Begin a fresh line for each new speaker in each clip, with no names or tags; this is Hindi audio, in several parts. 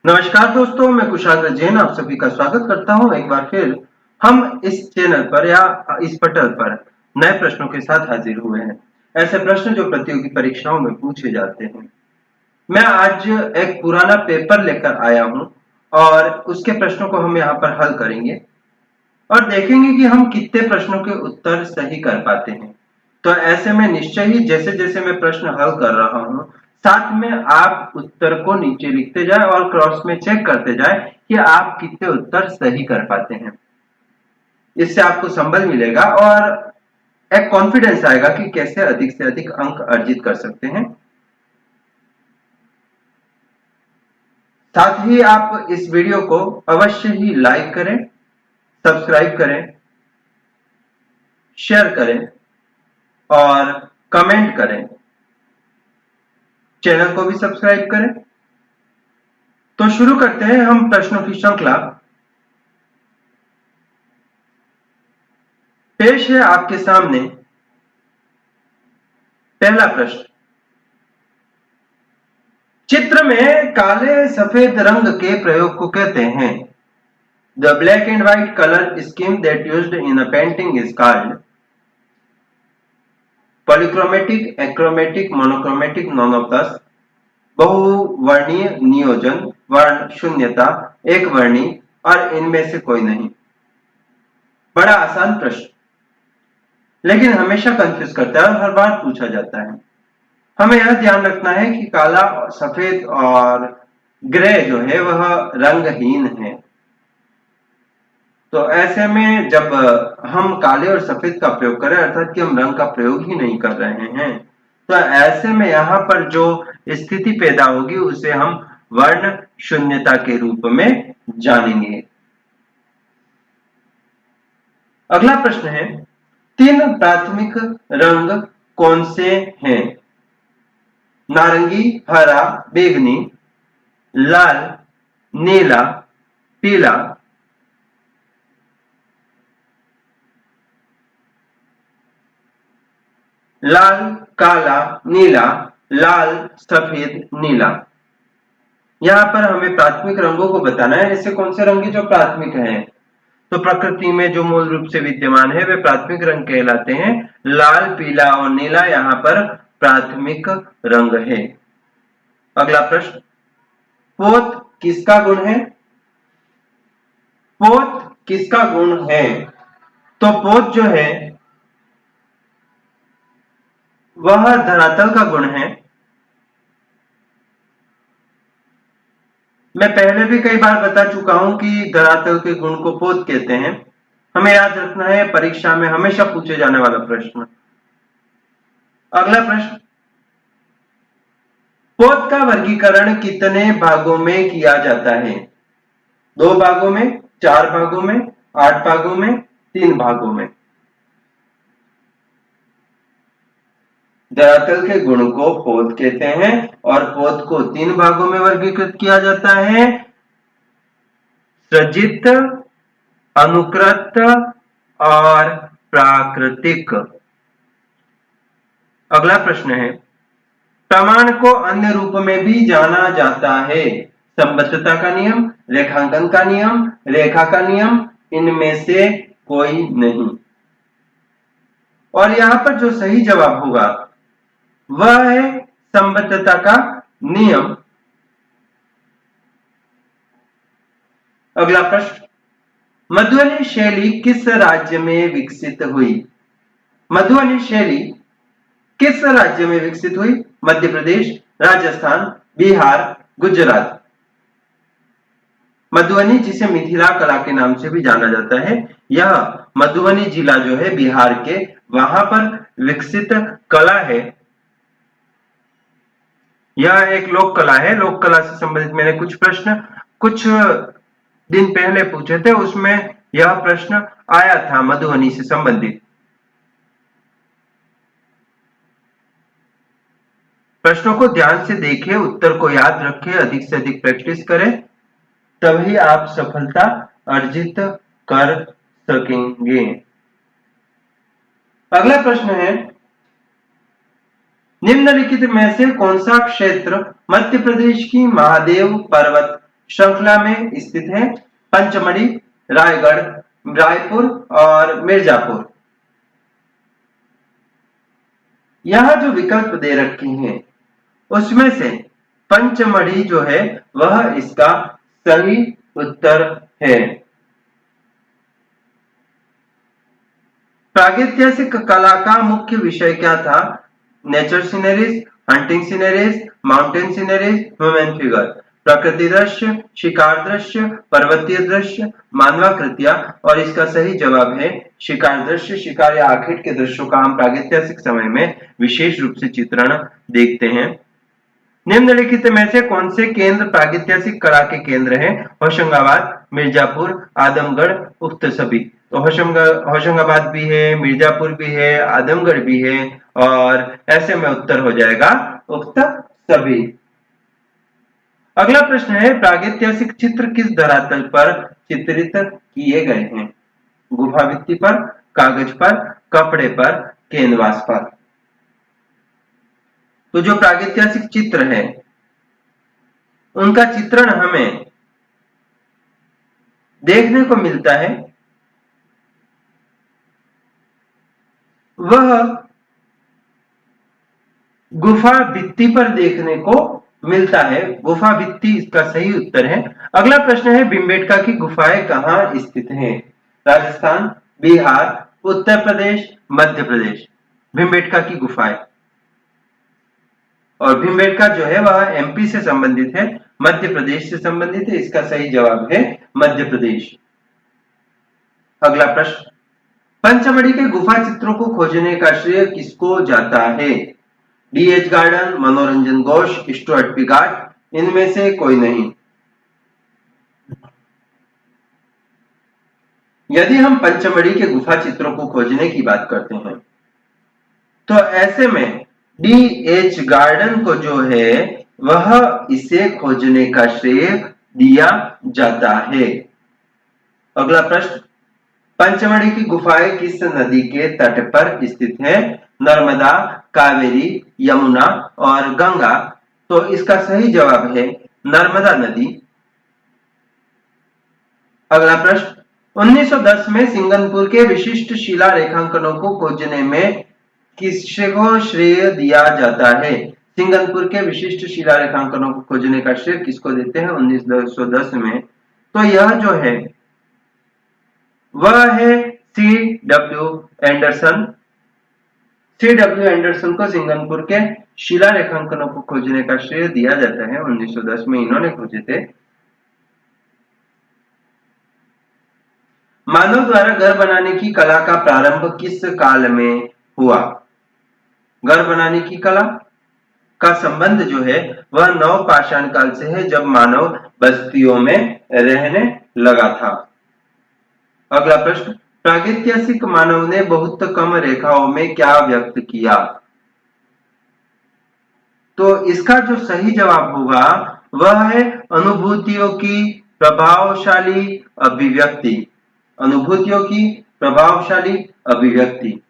नमस्कार दोस्तों, मैं कुशाग्र जैन आप सभी का स्वागत करता हूं। एक बार फिर हम इस चैनल पर या इस पटल पर नए प्रश्नों के साथ हाजिर हुए हैं। ऐसे प्रश्न जो प्रतियोगी परीक्षाओं में पूछे जाते हैं। मैं आज एक पुराना पेपर लेकर आया हूं और उसके प्रश्नों को हम यहाँ पर हल करेंगे और देखेंगे कि हम कितने प्रश्नों के उत्तर सही कर पाते हैं। तो ऐसे में निश्चय ही जैसे जैसे मैं प्रश्न हल कर रहा हूं, साथ में आप उत्तर को नीचे लिखते जाए और क्रॉस में चेक करते जाए कि आप कितने उत्तर सही कर पाते हैं। इससे आपको संबल मिलेगा और एक कॉन्फिडेंस आएगा कि कैसे अधिक से अधिक अंक अर्जित कर सकते हैं। साथ ही आप इस वीडियो को अवश्य ही लाइक करें, सब्सक्राइब करें, शेयर करें और कमेंट करें। चैनल को भी सब्सक्राइब करें। तो शुरू करते हैं हम प्रश्नों की श्रृंखला। पेश है आपके सामने पहला प्रश्न। चित्र में काले सफेद रंग के प्रयोग को कहते हैं। The black and white colour scheme that used in a painting is called polychromatic, achromatic, monochromatic, none of दस, बहुवर्णीय नियोजन, वर्ण शून्यता, एक वर्णी और इनमें से कोई नहीं। बड़ा आसान प्रश्न, लेकिन हमेशा कंफ्यूज करता है और हर बार पूछा जाता है। हमें यह ध्यान रखना है कि काला, सफेद और ग्रे जो है वह रंगहीन है। तो ऐसे में जब हम काले और सफेद का प्रयोग करें, अर्थात कि हम रंग का प्रयोग ही नहीं कर रहे हैं, तो ऐसे में यहाँ पर जो स्थिति पैदा होगी उसे हम वर्ण शून्यता के रूप में जानेंगे। अगला प्रश्न है, तीन प्राथमिक रंग कौन से हैं? नारंगी, हरा, बैंगनी, लाल, नीला, पीला। लाल, काला, नीला, लाल, सफेद, नीला। यहाँ पर हमें प्राथमिक रंगों को बताना है। ऐसे कौन से रंग जो प्राथमिक हैं? तो प्रकृति में जो मूल रूप से विद्यमान है वे प्राथमिक रंग कहलाते हैं। लाल, पीला और नीला यहाँ पर प्राथमिक रंग है। अगला प्रश्न, पोत किसका गुण है? पोत किसका गुण है? तो पोत जो है वह धरातल का गुण है। मैं पहले भी कई बार बता चुका हूं कि धरातल के गुण को पोत कहते हैं। हमें याद रखना है, परीक्षा में हमेशा पूछे जाने वाला प्रश्न। अगला प्रश्न, पोत का वर्गीकरण कितने भागों में किया जाता है? 2 भागों में, 4 भागों में, 8 भागों में, 3 भागों में। धरातल के गुण को पोत कहते हैं और पोत को 3 भागों में वर्गीकृत किया जाता है। सृजित, अनुकृत और प्राकृतिक। अगला प्रश्न है, प्रमाण को अन्य रूप में भी जाना जाता है। संबद्धता का नियम, रेखांकन का नियम, रेखा का नियम, इनमें से कोई नहीं। और यहां पर जो सही जवाब होगा वह है संबद्धता का नियम। अगला प्रश्न, मधुबनी शैली किस राज्य में विकसित हुई? मधुबनी शैली किस राज्य में विकसित हुई? मध्य प्रदेश, राजस्थान, बिहार, गुजरात। मधुबनी जिसे मिथिला कला के नाम से भी जाना जाता है, यह मधुबनी जिला जो है बिहार के, वहां पर विकसित कला है। यह एक लोक कला है। लोक कला से संबंधित मैंने कुछ प्रश्न कुछ दिन पहले पूछे थे, उसमें यह प्रश्न आया था मधुबनी से संबंधित। प्रश्नों को ध्यान से देखें, उत्तर को याद रखें, अधिक से अधिक प्रैक्टिस करें, तभी आप सफलता अर्जित कर सकेंगे। अगला प्रश्न है, निम्नलिखित में से कौन सा क्षेत्र मध्य प्रदेश की महादेव पर्वत श्रृंखला में स्थित है। पंचमढ़ी, रायगढ़, रायपुर और मिर्जापुर। यह जो विकल्प दे रखे हैं उसमें से पंचमढ़ी जो है वह इसका सही उत्तर है। प्रागैतिहासिक कला का मुख्य विषय क्या था? Nature sceneries, hunting sceneries, mountain sceneries, human figure. प्रकृति दृश्य, शिकार दृश्य, पर्वतीय दृश्य, मानवाकृतियां। और इसका सही जवाब है शिकार दृश्य। शिकार या आखेट के दृश्यों का हम प्रागैतिहासिक समय में विशेष रूप से चित्रण देखते हैं। निम्नलिखित में से कौन से केंद्र प्रागैतिहासिक कला के केंद्र हैं? होशंगाबाद, मिर्जापुर, आदमगढ़, उक्त सभी। तो होशंगाबाद भी है, मिर्जापुर भी है, आदमगढ़ भी है और ऐसे में उत्तर हो जाएगा उक्त सभी। अगला प्रश्न है प्रागैतिहासिक चित्र किस धरातल पर चित्रित किए गए हैं? गुफा भित्ति पर, कागज पर, कपड़े पर, कैनवास पर। तो जो प्रागैतिहासिक चित्र है उनका चित्रण हमें देखने को मिलता है वह गुफा भित्ति पर देखने को मिलता है। गुफा भित्ति इसका सही उत्तर है। अगला प्रश्न है भीमबेटका की गुफाएं कहां स्थित हैं? राजस्थान, बिहार, उत्तर प्रदेश, मध्य प्रदेश। भीमबेटका की गुफाएं, और भीमबेटका जो है वह एमपी से संबंधित है, मध्य प्रदेश से संबंधित है। इसका सही जवाब है मध्य प्रदेश। अगला प्रश्न, पंचमढ़ी के गुफा चित्रों को खोजने का श्रेय किसको जाता है? डीएच गार्डन, मनोरंजन घोष, स्टुअर्ट पिगाट, इनमें से कोई नहीं। यदि हम पंचमढ़ी के गुफा चित्रों को खोजने की बात करते हैं तो ऐसे में डीएच गार्डन को जो है वह इसे खोजने का श्रेय दिया जाता है। अगला प्रश्न, पंचमढ़ी की गुफाएं किस नदी के तट पर स्थित है? नर्मदा, कावेरी, यमुना और गंगा। तो इसका सही जवाब है नर्मदा नदी। अगला प्रश्न, 1910 में सिंगनपुर के विशिष्ट शिला रेखांकनों को खोजने में किसको श्रेय दिया जाता है? सिंगनपुर के विशिष्ट शिला रेखांकनों को खोजने का श्रेय किसको देते हैं 1910 में? तो यह जो है वह है C.W. एंडरसन। C.W. एंडरसन को सिंगनपुर के शिला रेखांकनों को खोजने का श्रेय दिया जाता है। 1910 में इन्होंने खोजे थे। मानव द्वारा घर बनाने की कला का प्रारंभ किस काल में हुआ? घर बनाने की कला का संबंध जो है वह नवपाषाण काल से है, जब मानव बस्तियों में रहने लगा था। अगला प्रश्न, प्रागैतिहासिक मानव ने बहुत कम रेखाओं में क्या व्यक्त किया? तो इसका जो सही जवाब होगा वह है अनुभूतियों की प्रभावशाली अभिव्यक्ति। अनुभूतियों की प्रभावशाली अभिव्यक्ति।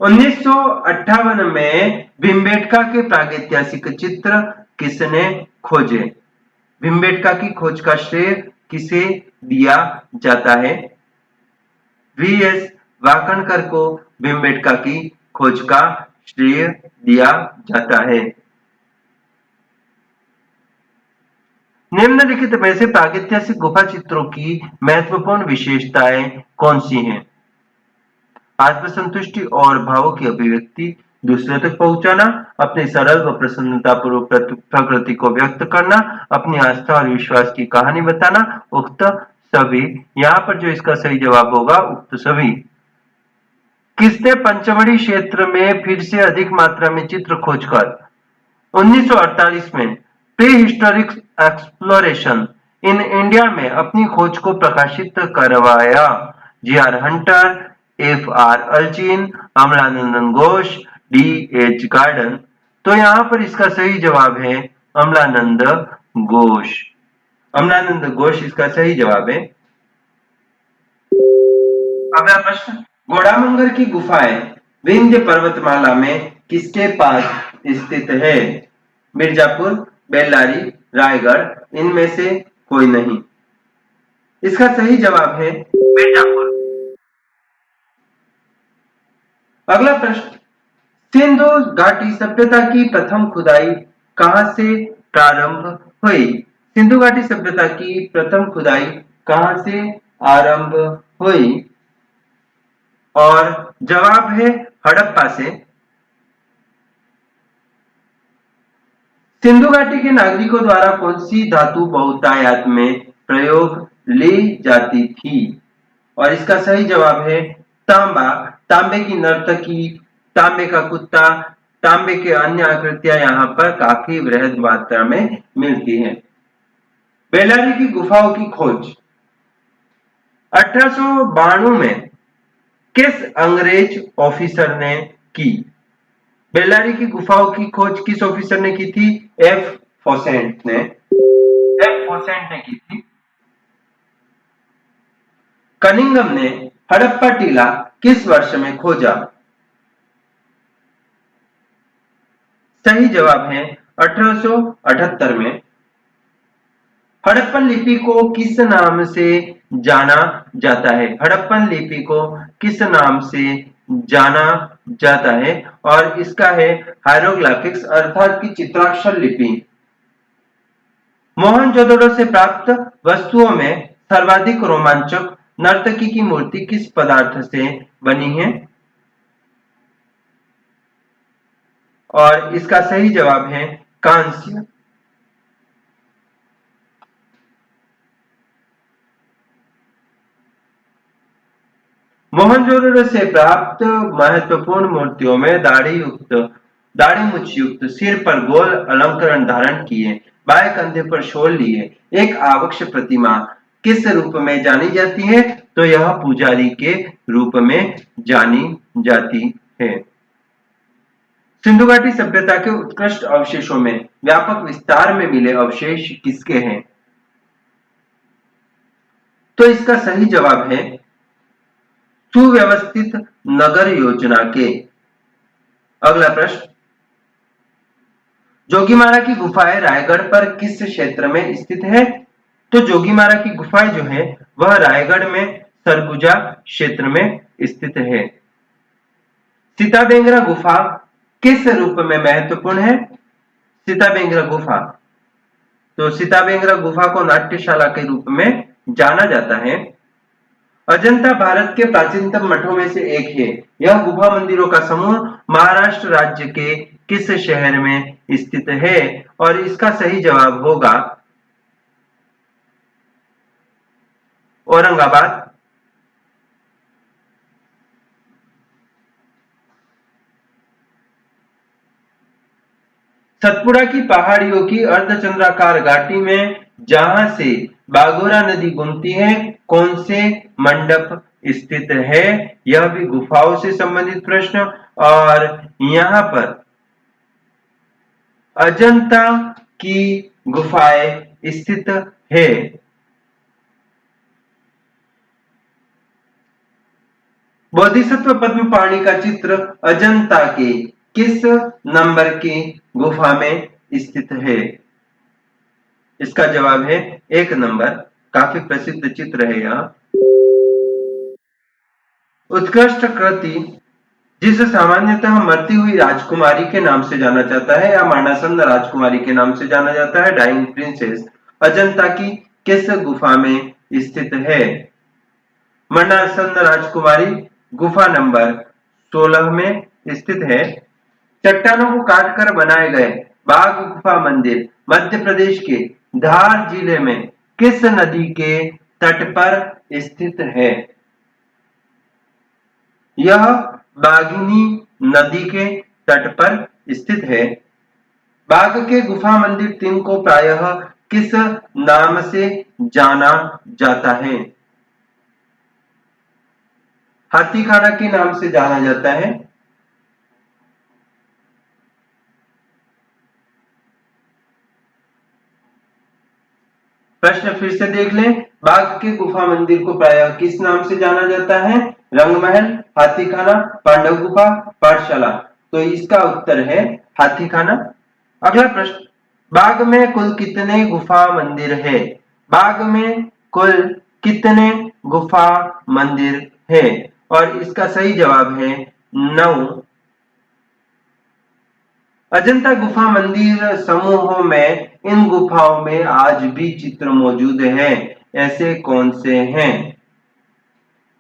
1958 में भीमबेटका के प्रागैतिहासिक चित्र किसने खोजे? भीमबेटका की खोज का श्रेय किसे दिया जाता है? वीएस वाकणकर को भीमबेटका की खोज का श्रेय दिया जाता है। निम्नलिखित में से प्रागैतिहासिक गुफा चित्रों की महत्वपूर्ण विशेषताएं कौन सी हैं? आत्मसंतुष्टि और भावों की अभिव्यक्ति, दूसरे तक पहुंचाना, अपनी सरल व प्रसन्नतापूर्वक प्रकृति को व्यक्त करना, अपनी आस्था और विश्वास की कहानी बताना, उक्त सभी। यहाँ पर जो इसका सही जवाब होगा उक्त सभी। किसने पंचमढ़ी क्षेत्र में फिर से अधिक मात्रा में चित्र खोजकर 1948 में prehistoric exploration in India में अपनी खोज को प्रकाशित करवाया? G R. Hunter, F.R. Allchin, Amalananda Ghosh, D.H. Gordon. तो यहाँ पर इसका सही जवाब है अमलानंद घोष। अमलानंद घोष इसका सही जवाब है। अगला प्रश्न, घोड़ामंगर की गुफाएं विंध्य पर्वतमाला में किसके पास स्थित है? मिर्जापुर, बेल्लारी, रायगढ़, इनमें से कोई नहीं। इसका सही जवाब है मिर्जापुर। अगला प्रश्न, सिंधु घाटी सभ्यता की प्रथम खुदाई कहां से प्रारंभ हुई? सिंधु घाटी सभ्यता की प्रथम खुदाई कहां से आरंभ हुई? और जवाब है हड़प्पा से। सिंधु घाटी के नागरिकों द्वारा कौन सी धातु बहुतायत में प्रयोग ली जाती थी? और इसका सही जवाब है तांबा। तांबे की नर्तकी, तांबे का कुत्ता, तांबे के अन्य आकृतियां यहाँ पर काफी वृहद मात्रा में मिलती हैं। बेल्लारी की गुफाओं की खोज 1892 में किस अंग्रेज ऑफिसर ने की? बेल्लारी की गुफाओं की खोज किस ऑफिसर ने की थी? एफ फॉसेंट ने की थी। कनिंघम ने हड़प्पा टीला किस वर्ष में खोजा? सही जवाब है 1878 में। हड़प्पन लिपि को किस नाम से जाना जाता है? हड़प्पन लिपि को किस नाम से जाना जाता है? और इसका है हायरोग्लिफिक्स अर्थात की चित्राक्षर लिपि। मोहनजोदड़ो से प्राप्त वस्तुओं में सर्वाधिक रोमांचक नर्तकी की मूर्ति किस पदार्थ से बनी है? और इसका सही जवाब है कांस्य। मोहनजोदड़ो से प्राप्त महत्वपूर्ण मूर्तियों में दाढ़ी मूछ युक्त, सिर पर गोल अलंकरण धारण किए, बाएं कंधे पर शॉल लिए एक आवक्ष प्रतिमा किस रूप में जानी जाती है? तो यह पुजारी के रूप में जानी जाती है। सिंधु घाटी सभ्यता के उत्कृष्ट अवशेषों में व्यापक विस्तार में मिले अवशेष किसके हैं? तो इसका सही जवाब है सुव्यवस्थित नगर योजना के। अगला प्रश्न, जोगीमारा की गुफाएं रायगढ़ पर किस क्षेत्र में स्थित है? तो जोगीमारा की गुफाएं जो है वह रायगढ़ में सरगुजा क्षेत्र में स्थित है। सीताबेंगरा गुफा किस रूप में महत्वपूर्ण है? सीताबेंगरा गुफा, तो सीताबेंगरा गुफा को नाट्यशाला के रूप में जाना जाता है। अजंता भारत के प्राचीनतम मठों में से एक है। यह गुफा मंदिरों का समूह महाराष्ट्र राज्य के किस शहर में स्थित है? और इसका सही जवाब होगा औरंगाबाद। सतपुड़ा की पहाड़ियों की अर्धचंद्राकार घाटी में जहां से बागोरा नदी घूमती है, कौन से मंडप स्थित है? यह भी गुफाओं से संबंधित प्रश्न। और यहाँ पर अजंता की गुफाएं स्थित है। बोधिसत्व पद्म पाणि का चित्र अजंता के किस नंबर की गुफा में स्थित है? इसका जवाब है 1 नंबर। काफी प्रसिद्ध चित्र है यह। उत्कृष्ट कृति जिसे सामान्यतः मरती हुई राजकुमारी के नाम से जाना जाता है या मरणासन्न राजकुमारी के नाम से जाना जाता है, डाइंग प्रिंसेस, अजंता की किस गुफा में स्थित है? मरणासन्न राजकुमारी गुफा नंबर 16 में स्थित है। चट्टानों को काटकर बनाए गए बाघ गुफा मंदिर मध्य प्रदेश के धार जिले में किस नदी के तट पर स्थित है? यह बाघिनी नदी के तट पर स्थित है। बाघ के गुफा मंदिर 3 को प्रायः किस नाम से जाना जाता है? हाथीखाना के नाम से जाना जाता है। प्रश्न फिर से देख लें, बाघ के गुफा मंदिर को प्रायः किस नाम से जाना जाता है? रंगमहल, हाथीखाना, पांडव गुफा, पाठशाला। तो इसका उत्तर है हाथीखाना। अगला प्रश्न, बाग में कुल कितने गुफा मंदिर है? बाग में कुल कितने गुफा मंदिर है? और इसका सही जवाब है 9। अजंता गुफा मंदिर समूहों में इन गुफाओं में आज भी चित्र मौजूद हैं। ऐसे कौन से हैं?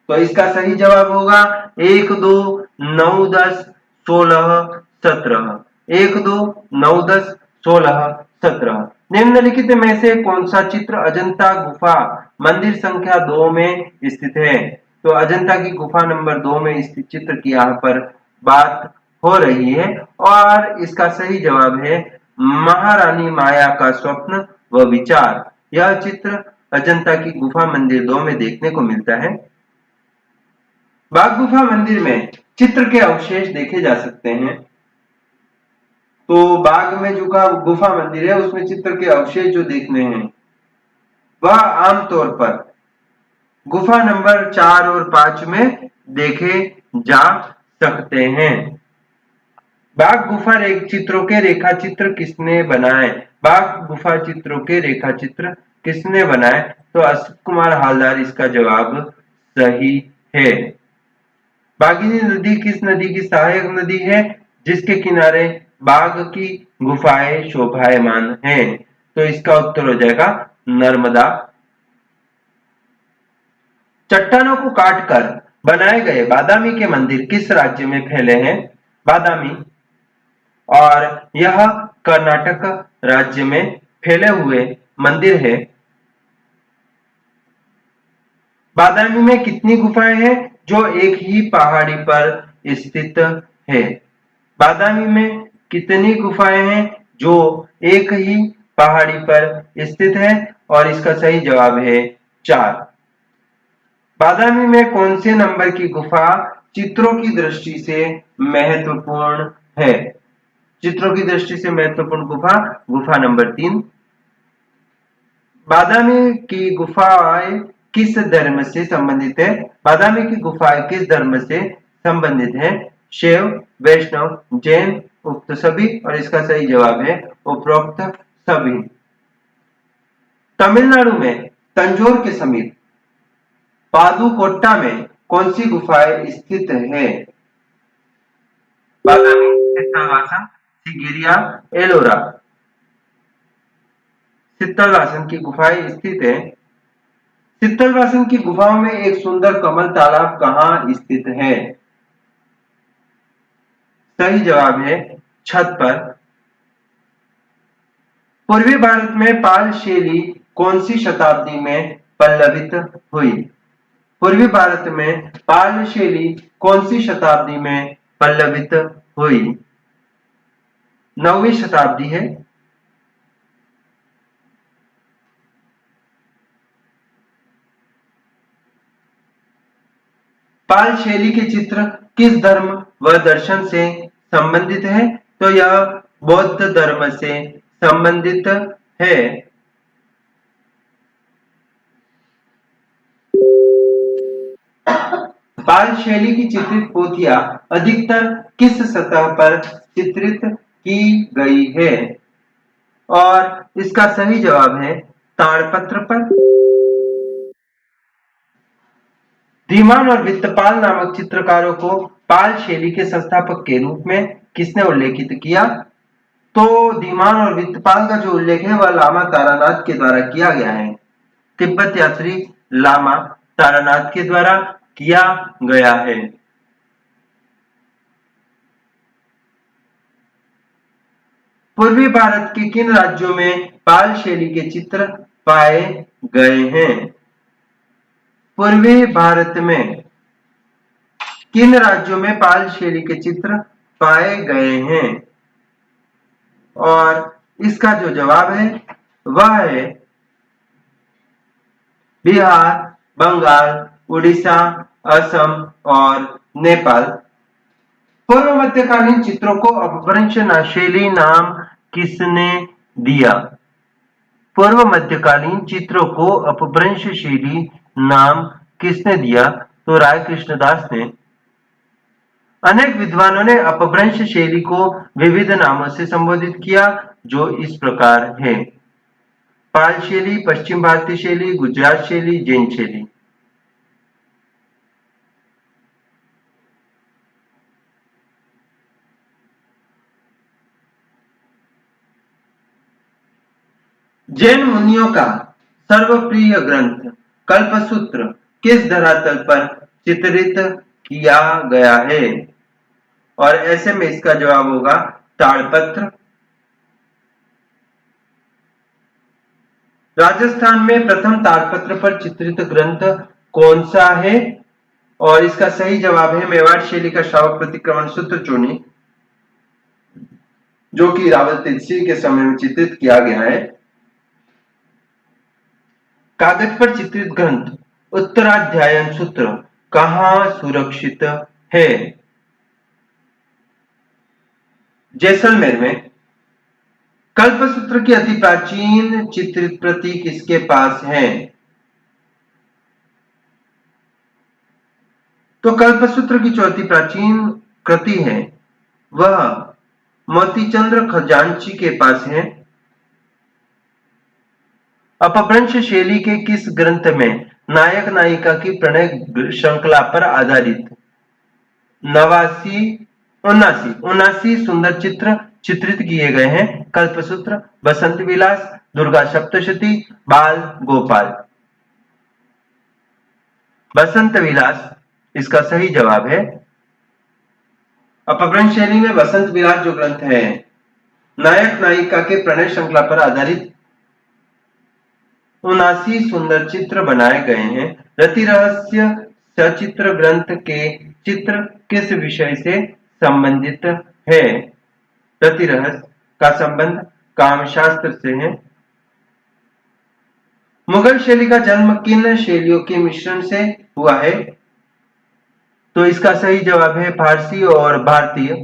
तो इसका सही जवाब होगा 1, 2, 9, 10, 16, 17। 1, 2, 9, 10, 16, 17। निम्नलिखित में से कौन सा चित्र अजंता गुफा मंदिर संख्या 2 में स्थित है? तो अजंता की गुफा नंबर 2 में स्थित चित्र की यहाँ पर बात हो रही है और इसका सही जवाब है महारानी माया का स्वप्न व विचार। यह चित्र अजंता की गुफा मंदिर 2 में देखने को मिलता है। बाग गुफा मंदिर में चित्र के अवशेष देखे जा सकते हैं। तो बाग में जो गुफा मंदिर है उसमें चित्र के अवशेष जो देखने हैं वह आमतौर पर गुफा नंबर 4 और 5 में देखे जा सकते हैं। बाग गुफा चित्रों के रेखा चित्र किसने बनाए? बाग गुफा चित्रों के रेखा चित्र किसने बनाए? तो अशोक कुमार हालदार इसका जवाब सही है। बाघिनी नदी किस नदी की सहायक नदी है जिसके किनारे बाघ की गुफाएं शोभायमान हैं? तो इसका उत्तर हो जाएगा नर्मदा। चट्टानों को काटकर बनाए गए बादामी के मंदिर किस राज्य में फैले हैं? बादामी, और यह कर्नाटक राज्य में फैले हुए मंदिर है। बादामी में कितनी गुफाएं हैं जो एक ही पहाड़ी पर स्थित है? बादामी में कितनी गुफाएं हैं जो एक ही पहाड़ी पर स्थित है? और इसका सही जवाब है 4। बादामी में कौन से नंबर की गुफा चित्रों की दृष्टि से महत्वपूर्ण है? चित्रों की दृष्टि से महत्वपूर्ण गुफा गुफा नंबर 3। बादामी की गुफाएं किस धर्म से संबंधित है? बादामी की गुफाएं किस धर्म से संबंधित है? शैव, वैष्णव, जैन, उक्त सभी। और इसका सही जवाब है उपरोक्त सभी। तमिलनाडु में तंजौर के समीप पादुकोट्टा में कौन सी गुफाएं स्थित है? बादामी, सित्तलवासन, सिगिरिया, एलोरा। सित्तलवासन की गुफाएं स्थित है। सित्तलवासन की गुफाओं में एक सुंदर कमल तालाब कहाँ स्थित है? सही जवाब है छत पर। पूर्वी भारत में पाल शैली कौन सी शताब्दी में पल्लवित हुई? पूर्वी भारत में पाल शैली कौन सी शताब्दी में पल्लवित हुई? 9वीं शताब्दी है। पाल शैली के चित्र किस धर्म व दर्शन से संबंधित है? तो यह बौद्ध धर्म से संबंधित है। पाल शैली की चित्रित पोथियां अधिकतर किस सतह पर चित्रित की गई है? और इसका सही जवाब है ताड़पत्र पर। धीमान और वित्तपाल नामक चित्रकारों को पाल शैली के संस्थापक के रूप में किसने उल्लेखित किया? तो धीमान और वित्तपाल का जो उल्लेख है वह लामा तारानाथ के द्वारा किया गया है। तिब्बत यात्री लामा तारानाथ के द्वारा किया गया है। पूर्वी भारत के किन राज्यों में पाल शैली के चित्र पाए गए हैं? पूर्वी भारत में किन राज्यों में पाल शैली के चित्र पाए गए हैं? और इसका जो जवाब है वह है बिहार, बंगाल, उड़ीसा, असम और नेपाल। पूर्व मध्यकालीन चित्रों को अपभ्रंश शैली नाम किसने दिया? पूर्व मध्यकालीन चित्रों को अपभ्रंश शैली नाम किसने दिया? तो राय कृष्णदास ने। अनेक विद्वानों ने अपभ्रंश शैली को विविध नामों से संबोधित किया, जो इस प्रकार है: पाल शैली, पश्चिम भारतीय शैली, गुजरात शैली, जैन शैली। जैन मुनियों का सर्वप्रिय ग्रंथ कल्पसूत्र किस धरातल पर चित्रित किया गया है? और ऐसे में इसका जवाब होगा ताड़पत्र। राजस्थान में प्रथम ताड़पत्र पर चित्रित ग्रंथ कौन सा है? और इसका सही जवाब है मेवाड़ शैली का श्रावक प्रतिक्रमण सूत्र चूर्णी, जो कि रावल तेजसी के समय में चित्रित किया गया है। कागज पर चित्रित ग्रंथ उत्तराध्यायन सूत्र कहाँ सुरक्षित है? जैसलमेर में। कल्पसूत्र की अति प्राचीन चित्रित प्रति किसके पास है? तो कल्पसूत्र की जो अति प्राचीन कृति है वह मोतीचंद्र खजांची के पास है। अपभ्रंश शैली के किस ग्रंथ में नायक नायिका की प्रणय श्रृंखला पर आधारित 79 सुंदर चित्र चित्रित किए गए हैं? कल्पसूत्र, बसंत विलास, दुर्गा सप्तशती, बाल गोपाल। बसंत विलास इसका सही जवाब है। अपभ्रंश शैली में बसंत विलास जो ग्रंथ है, नायक नायिका के प्रणय श्रृंखला पर आधारित 79 सुंदर चित्र बनाए गए हैं। रति रहस्य सचित्र ग्रंथ के चित्र किस विषय से संबंधित है? रति रहस्य का संबंध कामशास्त्र से है। मुगल शैली का जन्म किन शैलियों के मिश्रण से हुआ है? तो इसका सही जवाब है फारसी और भारतीय।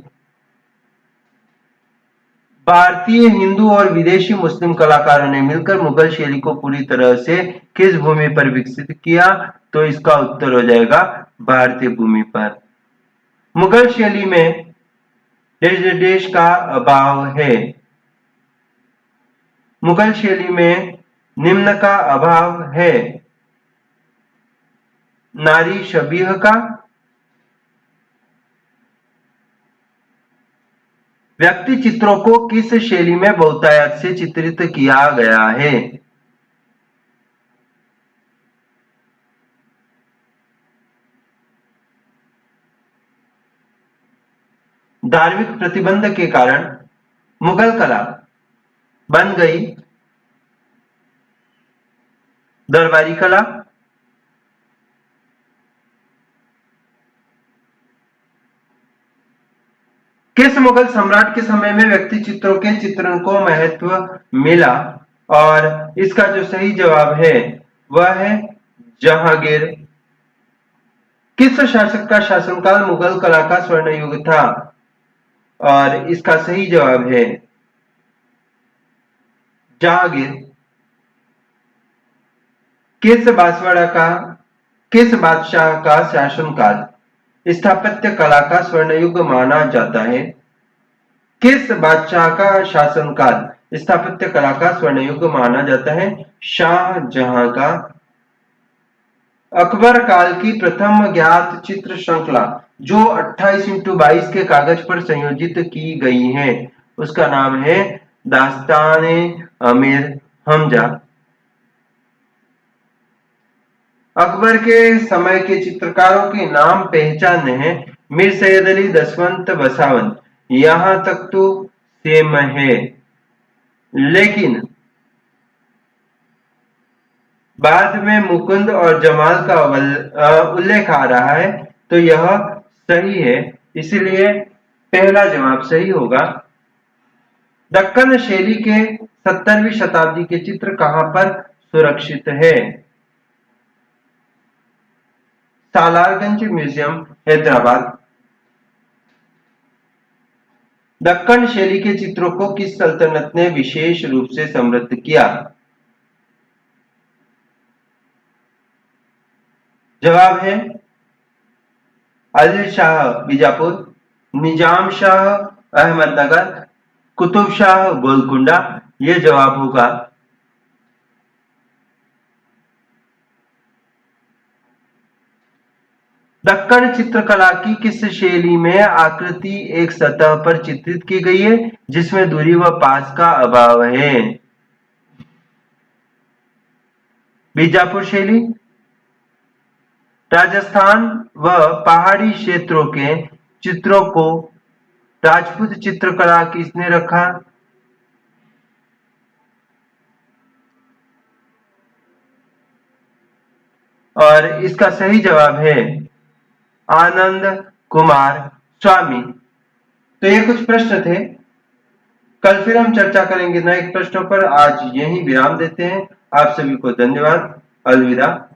भारतीय, हिंदू और विदेशी मुस्लिम कलाकारों ने मिलकर मुगल शैली को पूरी तरह से किस भूमि पर विकसित किया? तो इसका उत्तर हो जाएगा भारतीय भूमि पर। मुगल शैली में देश का अभाव है। मुगल शैली में निम्न का अभाव है: नारी शबीह का, व्यक्ति चित्रों को किस शैली में बहुतायत से चित्रित किया गया है? धार्मिक प्रतिबंध के कारण मुगल कला बन गई दरबारी कला। किस मुगल सम्राट के समय में व्यक्ति चित्रों के चित्रण को महत्व मिला? और इसका जो सही जवाब है वह है जहांगीर। किस शासक का शासनकाल मुगल कला का स्वर्ण युग था? और इसका सही जवाब है जहांगीर। किस बादशाह का शासनकाल स्थापत्य कला का स्वर्ण युग माना जाता है? किस बादशाह का शासनकाल स्थापत्य कला का स्वर्ण युग माना जाता है? शाहजहां का। अकबर काल की प्रथम ज्ञात चित्र श्रृंखला जो 28x22 के कागज पर संयोजित की गई है, उसका नाम है दास्ताने अमीर हमजा। अकबर के समय के चित्रकारों के नाम पहचान है: मीर सैयद अली, दसवंत, बसावन। यहां तक तो सेम है, लेकिन बाद में मुकुंद और जमाल का उल्लेख आ रहा है, तो यह सही है, इसलिए पहला जवाब सही होगा। दक्कन शैली के 17वीं शताब्दी के चित्र कहां पर सुरक्षित है? सालारगंज म्यूजियम, हैदराबाद। दक्कन शैली के चित्रों को किस सल्तनत ने विशेष रूप से समृद्ध किया? जवाब है आदिल शाह बीजापुर। निजाम शाह अहमदनगर, कुतुब शाह गोलकुंडा? ये जवाब होगा। दक्कन चित्रकला की किस शैली में आकृति एक सतह पर चित्रित की गई है जिसमें दूरी व पास का अभाव है? बीजापुर शैली, राजस्थान व पहाड़ी क्षेत्रों के चित्रों को राजपूत चित्रकला किसने रखा? और इसका सही जवाब है आनंद कुमार स्वामी। तो ये कुछ प्रश्न थे। कल फिर हम चर्चा करेंगे नए प्रश्नों पर। आज यही विराम देते हैं। आप सभी को धन्यवाद। अलविदा।